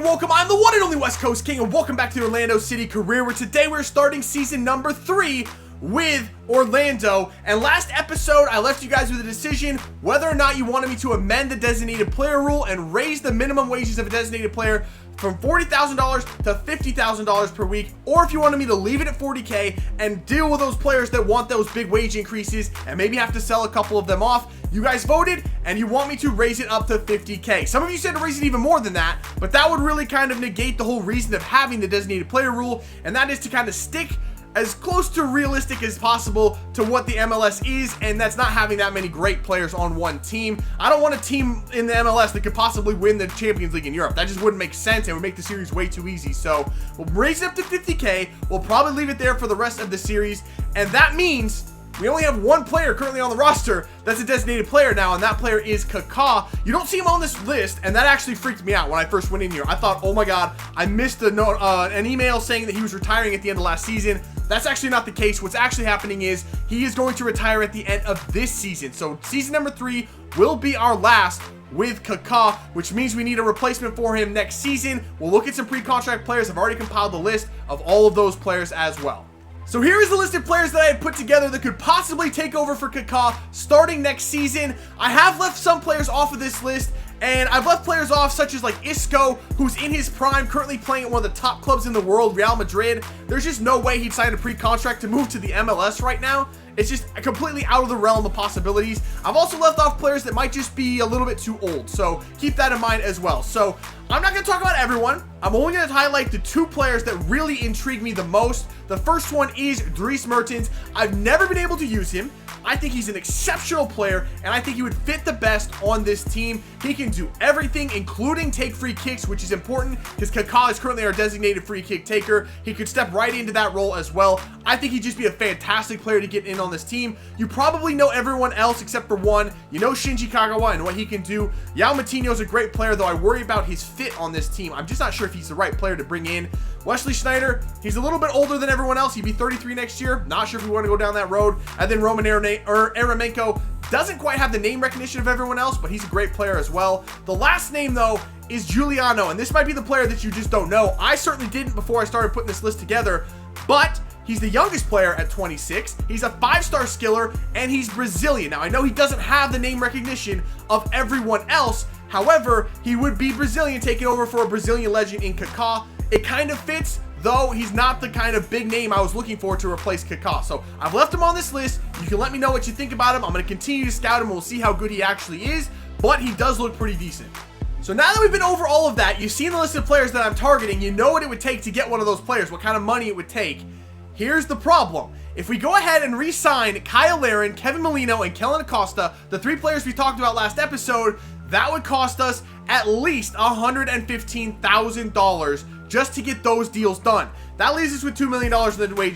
welcome. I'm the one and only West Coast King, and welcome back to the Orlando City career, where today we're starting season number 3 with Orlando. And last episode, I left you guys with a decision whether or not you wanted me to amend the designated player rule and raise the minimum wages of a designated player from $40,000 to $50,000 per week, or if you wanted me to leave it at $40K and deal with those players that want those big wage increases and maybe have to sell a couple of them off. You guys voted and you want me to raise it up to $50K. Some of you said to raise it even more than that, but that would really kind of negate the whole reason of having the designated player rule, and that is to kind of stick as close to realistic as possible to what the MLS is, and that's not having that many great players on one team. I don't want a team in the MLS that could possibly win the Champions League in Europe. That just wouldn't make sense and would make the series way too easy. So we'll raise it up to $50K. We'll probably leave it there for the rest of the series, and that means we only have one player currently on the roster that's a designated player now, and that player is Kaká. You don't see him on this list, and that actually freaked me out when I first went in here. I thought, oh my god, I missed a note, an email saying that he was retiring at the end of last season. That's actually not the case. What's actually happening is he is going to retire at the end of this season. So season number 3 will be our last with Kaká, which means we need a replacement for him next season. We'll look at some pre-contract players. I've already compiled the list of all of those players as well. So here is the list of players that I had put together that could possibly take over for Kaká starting next season. I have left some players off of this list, and I've left players off such as like Isco, who's in his prime, currently playing at one of the top clubs in the world, Real Madrid. There's just no way he'd sign a pre-contract to move to the MLS right now. It's just completely out of the realm of possibilities. I've also left off players that might just be a little bit too old, so keep that in mind as well. So I'm not going to talk about everyone. I'm only going to highlight the 2 players that really intrigue me the most. The first one is Dries Mertens. I've never been able to use him. I think he's an exceptional player, and I think he would fit the best on this team. He can do everything, including take free kicks, which is important because Kaká is currently our designated free kick taker. He could step right into that role as well. I think he'd just be a fantastic player to get in on this team. You probably know everyone else except for one. You know Shinji Kagawa and what he can do. Yao Matinho is a great player, though I worry about his fit on this team. I'm just not sure if he's the right player to bring in. Wesley Sneijder, he's a little bit older than everyone else. He'd be 33 next year. Not sure if we want to go down that road. And then Roman Eremenko doesn't quite have the name recognition of everyone else, but he's a great player as well. The last name, though, is Giuliano, and this might be the player that you just don't know. I certainly didn't before I started putting this list together, but he's the youngest player at 26. He's a 5-star skiller, and he's Brazilian. Now, I know he doesn't have the name recognition of everyone else. However, he would be Brazilian, taking over for a Brazilian legend in Kaká. It kind of fits, though he's not the kind of big name I was looking for to replace Kaká. So I've left him on this list. You can let me know what you think about him. I'm going to continue to scout him. We'll see how good he actually is, but he does look pretty decent. So now that we've been over all of that, you've seen the list of players that I'm targeting. You know what it would take to get one of those players, what kind of money it would take. Here's the problem. If we go ahead and re-sign Kyle Larin, Kevin Molino, and Kellen Acosta, the 3 players we talked about last episode, that would cost us at least $115,000 just to get those deals done. That leaves us with $2 million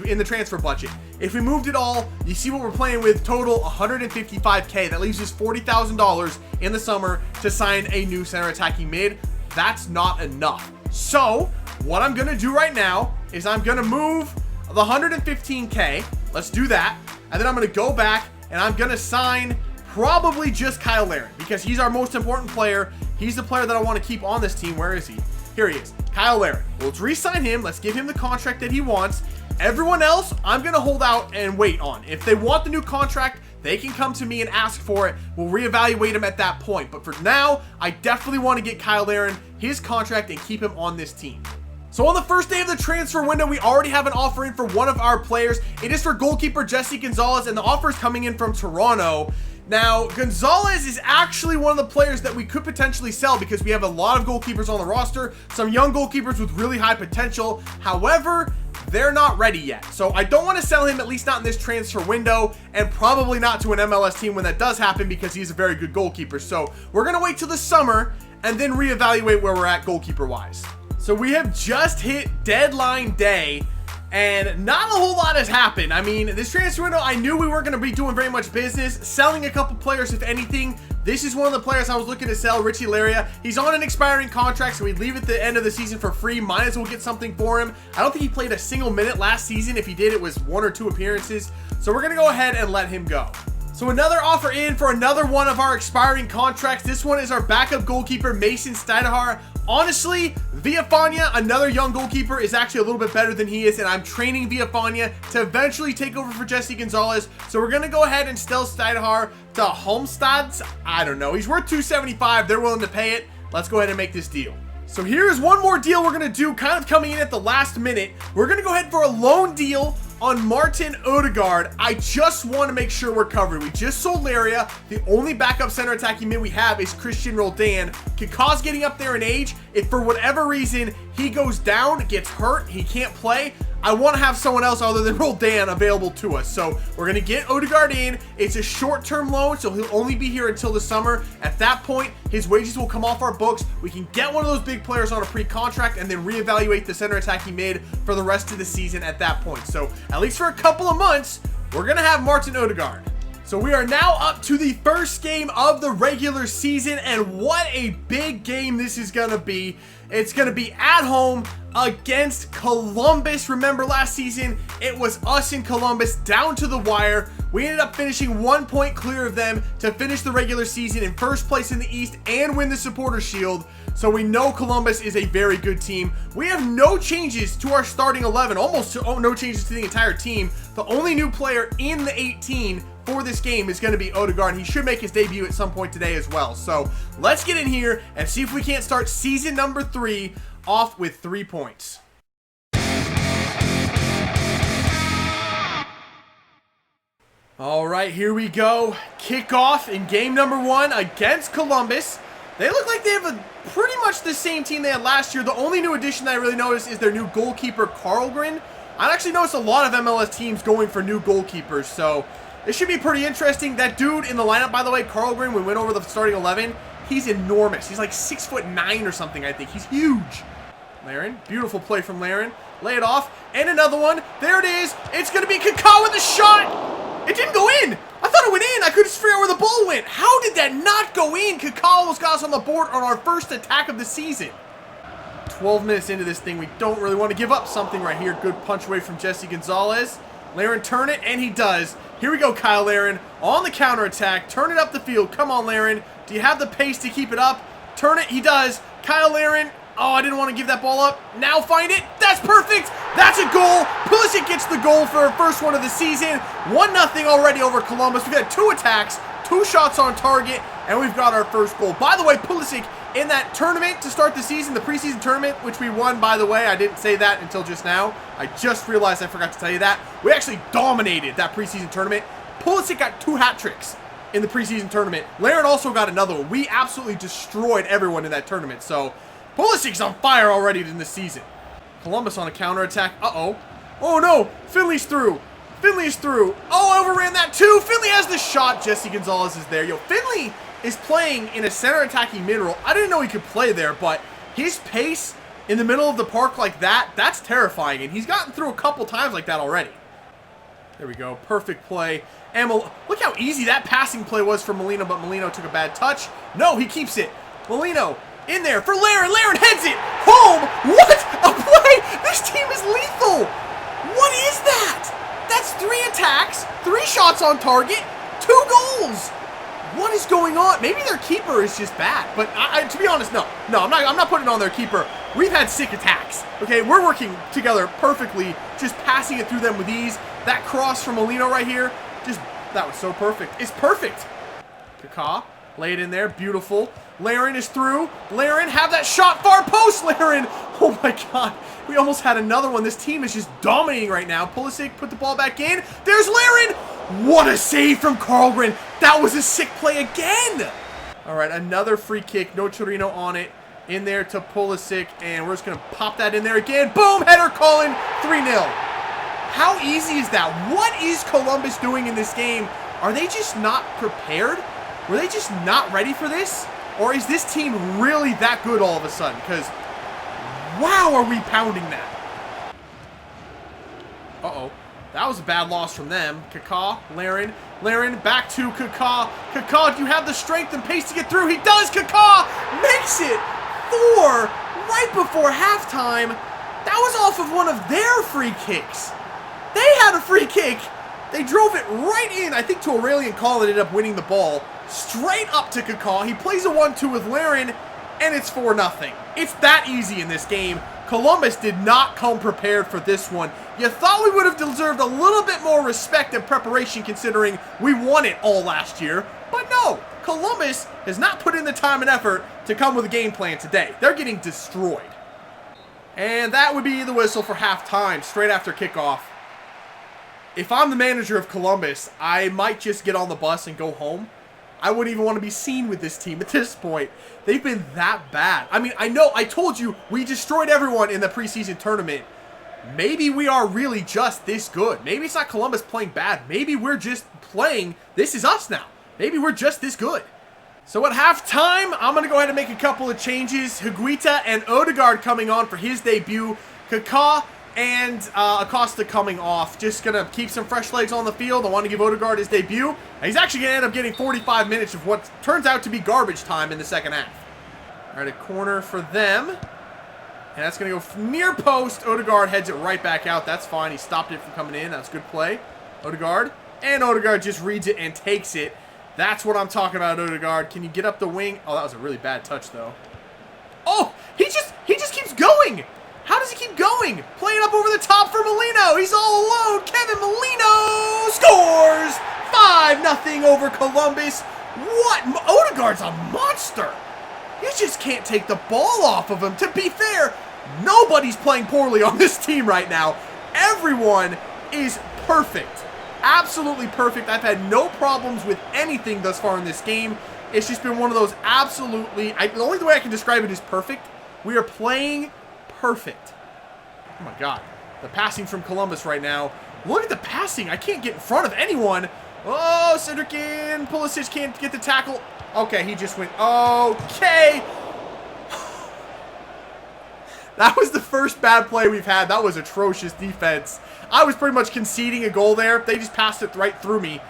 in the transfer budget. If we moved it all, you see what we're playing with, total $155K. That leaves us $40,000 in the summer to sign a new center attacking mid. That's not enough. So what I'm gonna do right now is I'm gonna move the $115K. Let's do that. And then I'm gonna go back and I'm gonna sign probably just Kyle Larin because he's our most important player. He's the player that I want to keep on this team. Where is he? Here he is, Kyle Larin. Well, let's re-sign him. Let's give him the contract that he wants. Everyone else, I'm going to hold out and wait on. If they want the new contract, they can come to me and ask for it. We'll reevaluate him at that point. But for now, I definitely want to get Kyle Larin his contract and keep him on this team. So on the first day of the transfer window, we already have an offer in for one of our players. It is for goalkeeper Jesse Gonzalez, and the offer is coming in from Toronto. Now, Gonzalez is actually one of the players that we could potentially sell because we have a lot of goalkeepers on the roster, some young goalkeepers with really high potential. However, they're not ready yet. So I don't want to sell him, at least not in this transfer window, and probably not to an MLS team when that does happen because he's a very good goalkeeper. So we're going to wait till the summer and then reevaluate where we're at goalkeeper-wise. So we have just hit deadline day, and not a whole lot has happened. I mean, this transfer window, I knew we weren't going to be doing very much business. Selling a couple players, if anything. This is one of the players I was looking to sell, Richie Laria. He's on an expiring contract, so we'd leave at the end of the season for free. Might as well get something for him. I don't think he played a single minute last season. If he did, it was 1 or 2 appearances. So we're going to go ahead and let him go. So another offer in for another one of our expiring contracts. This one is our backup goalkeeper, Mason Steinhar. Honestly, Villafana, another young goalkeeper, is actually a little bit better than he is, and I'm training Villafana to eventually take over for Jesse Gonzalez. So we're going to go ahead and sell Steidhar to Homestads. I don't know. He's worth $275. They're willing to pay it. Let's go ahead and make this deal. So here's one more deal we're going to do, kind of coming in at the last minute. We're going to go ahead for a loan deal on Martin Odegaard. I just want to make sure we're covered. We just sold Laria. The only backup center attacking mid we have is Christian Roldan. Kaká's getting up there in age. If for whatever reason he goes down, gets hurt, he can't play, I want to have someone else other than Roldan available to us. So we're going to get Odegaard in. It's a short-term loan, so he'll only be here until the summer. At that point, his wages will come off our books. We can get one of those big players on a pre-contract and then reevaluate the center attacking mid for the rest of the season at that point. So at least for a couple of months, we're going to have Martin Odegaard. So we are now up to the first game of the regular season, and what a big game this is going to be. It's going to be at home against Columbus. Remember last season, it was us in Columbus down to the wire. We ended up finishing 1 point clear of them to finish the regular season in first place in the East and win the Supporters Shield. So we know Columbus is a very good team. We have no changes to our starting 11, almost no changes to the entire team. The only new player in the 18 for this game is going to be Odegaard. He should make his debut at some point today as well. So let's get in here and see if we can't start season number 3 off with 3 points. All right, here we go. Kickoff in game number 1 against Columbus. They look like they have pretty much the same team they had last year. The only new addition that I really noticed is their new goalkeeper, Karlgren. I actually noticed a lot of MLS teams going for new goalkeepers, so it should be pretty interesting. That dude in the lineup, by the way, Karlgren, we went over the starting 11. He's enormous. He's like 6'9" or something, I think. He's huge. Laren, beautiful play from Laren. Lay it off, and another one. There it is. It's going to be Kaká with the shot. It didn't go in. I thought it went in. I couldn't figure out where the ball went. How did that not go in? Kaká almost got us on the board on our first attack of the season. 12 minutes into this thing, we don't really want to give up something right here. Good punch away from Jesse Gonzalez. Laren turn it, and he does. Here we go, Kyle Laren on the counterattack. Turn it up the field. Come on, Laren. Do you have the pace to keep it up? Turn it. He does. Kyle Laren. Oh, I didn't want to give that ball up. Now find it. That's perfect. That's a goal. Pulisic gets the goal for our first one of the season. 1-0 already over Columbus. We've had 2 attacks, 2 shots on target, and we've got our first goal. By the way, Pulisic in that tournament to start the season, the preseason tournament, which we won, by the way. I didn't say that until just now. I just realized I forgot to tell you that. We actually dominated that preseason tournament. Pulisic got 2 hat tricks in the preseason tournament. Laren also got another one. We absolutely destroyed everyone in that tournament. So Pulisic's on fire already in this season. Columbus on a counterattack. Uh-oh. Oh, no. Finley's through. Finley's through. Oh, I overran that too. Finley has the shot. Jesse Gonzalez is there. Yo, Finley is playing in a center attacking mid role. I didn't know he could play there, but his pace in the middle of the park like that, that's terrifying. And he's gotten through a couple times like that already. There we go. Perfect play. And look how easy that passing play was for Molino, but Molino took a bad touch. No, he keeps it. Molino in there for Laren. Laren heads it home. What a play. This team is lethal. What is that? That's 3 attacks, 3 shots on target, 2 goals. What is going on? Maybe their keeper is just bad, but to be honest, no, I'm not putting it on their keeper. We've had sick attacks. Okay, we're working together perfectly, just passing it through them with ease. That cross from Molino right here, that was so perfect. It's perfect. Kaká, lay it in there, beautiful. Laren is through. Laren, have that shot, far post, Laren. Oh my God, we almost had another one. This team is just dominating right now. Pulisic put the ball back in. There's Laren. What a save from Karlgren. That was a sick play again. All right, another free kick. No Chorino on it. In there to Pulisic, and we're just going to pop that in there again. Boom, header calling, 3-0. How easy is that? What is Columbus doing in this game? Are they just not prepared? Were they just not ready for this? Or is this team really that good all of a sudden? Because, wow, are we pounding that? Uh-oh. That was a bad loss from them. Kaká, Laren, back to Kaká. Kaká, do you have the strength and pace to get through? He does. Kaká makes it 4 right before halftime. That was off of one of their free kicks. They had a free kick. They drove it right in. I think to Aurelian Collin ended up winning the ball. Straight up to Kaká. He plays a 1-2 with Laren. and it's 4-0. It's that easy in this game. Columbus did not come prepared for this one. You thought we would have deserved a little bit more respect and preparation considering we won it all last year, but no. Columbus has not put in the time and effort to come with a game plan today. They're getting destroyed. And that would be the whistle for halftime, straight after kickoff. If I'm the manager of Columbus, I might just get on the bus and go home. I wouldn't even want to be seen with this team at this point. They've been that bad. I mean, I know, I told you, we destroyed everyone in the preseason tournament. Maybe we are really just this good. Maybe it's not Columbus playing bad. Maybe we're just playing, this is us now. Maybe we're just this good. So at halftime, I'm going to go ahead and make a couple of changes. Higuita and Odegaard coming on for his debut. Kaká and Acosta coming off. Just going to keep some fresh legs on the field. I want to give Odegaard his debut. And he's actually going to end up getting 45 minutes of what turns out to be garbage time in the second half. All right, a corner for them. And that's going to go near post. Odegaard heads it right back out. That's fine. He stopped it from coming in. That's good play. Odegaard. And Odegaard just reads it and takes it. That's what I'm talking about, Odegaard. Can you get up the wing? Oh, that was a really bad touch, though. Oh, he just keeps going. How does he keep going? Playing up over the top for Molino. He's all alone. Kevin Molino scores. 5-0 over Columbus. What? Odegaard's a monster. You just can't take the ball off of him. To be fair, nobody's playing poorly on this team right now. Everyone is perfect. Absolutely perfect. I've had no problems with anything thus far in this game. It's just been one of those absolutely... the only way I can describe it is perfect. We are playing perfect. Oh my god. The passing from Columbus right now. Look at the passing. I can't get in front of anyone. Oh, Cedricin. Pulisic can't get the tackle. Okay, he just went... Okay. That was the first bad play we've had. That was atrocious defense. I was pretty much conceding a goal there. They just passed it right through me,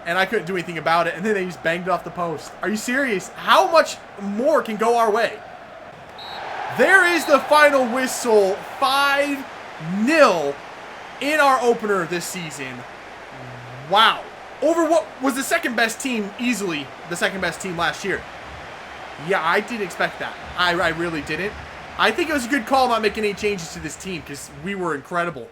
and I couldn't do anything about it, and then they just banged it off the post. Are you serious? How much more can go our way? There is the final whistle. 5-0 in our opener this season. Wow. Over what was the second best team, easily the second best team last year. Yeah, I didn't expect that. I really didn't. I think it was a good call not making any changes to this team because we were incredible.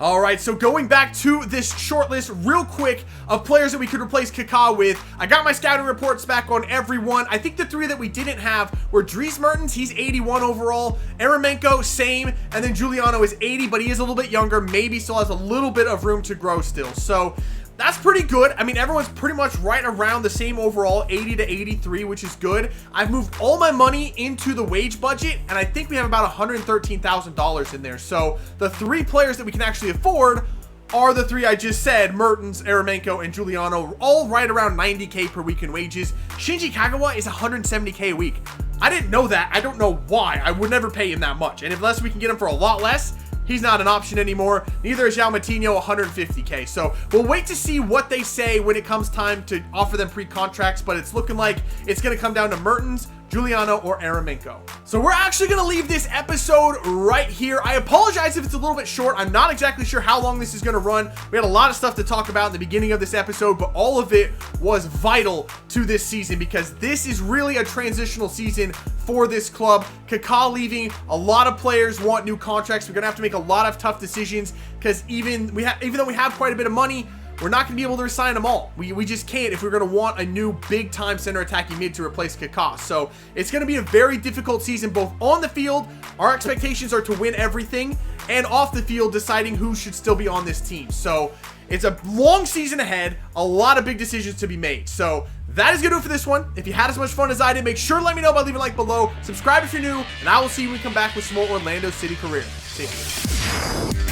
All right, so going back to this short list real quick of players that we could replace Kaká with. I got my scouting reports back on everyone. I think the three that we didn't have were Dries Mertens. He's 81 overall. Eremenko, same. And then Giuliano is 80, but he is a little bit younger. Maybe still has a little bit of room to grow still. So that's pretty good. I mean, everyone's pretty much right around the same overall, 80 to 83, which is good. I've moved all my money into the wage budget, and I think we have about $113,000 in there. So the three players that we can actually afford are the three I just said, Mertens, Eremenko, and Giuliano, all right around 90K per week in wages. Shinji Kagawa is 170K a week. I didn't know that. I don't know why. I would never pay him that much. And unless we can get him for a lot less, he's not an option anymore. Neither is João Moutinho, 150K. So we'll wait to see what they say when it comes time to offer them pre-contracts, but it's looking like it's going to come down to Mertens, Giuliano, or Eremenko. So we're actually going to leave this episode right here. I apologize if it's a little bit short. I'm not exactly sure how long this is going to run. We had a lot of stuff to talk about in the beginning of this episode, but all of it was vital to this season because this is really a transitional season for this club. Kaká leaving, a lot of players want new contracts. We're going to have to make a lot of tough decisions because even though we have quite a bit of money, we're not going to be able to resign them all. We just can't if we're going to want a new big-time center attacking mid to replace Kaká. So it's going to be a very difficult season, both on the field. Our expectations are to win everything, and off the field, deciding who should still be on this team. So it's a long season ahead, a lot of big decisions to be made. So that is going to do it for this one. If you had as much fun as I did, make sure to let me know by leaving a like below. Subscribe if you're new, and I will see you when we come back with some more Orlando City career. See you.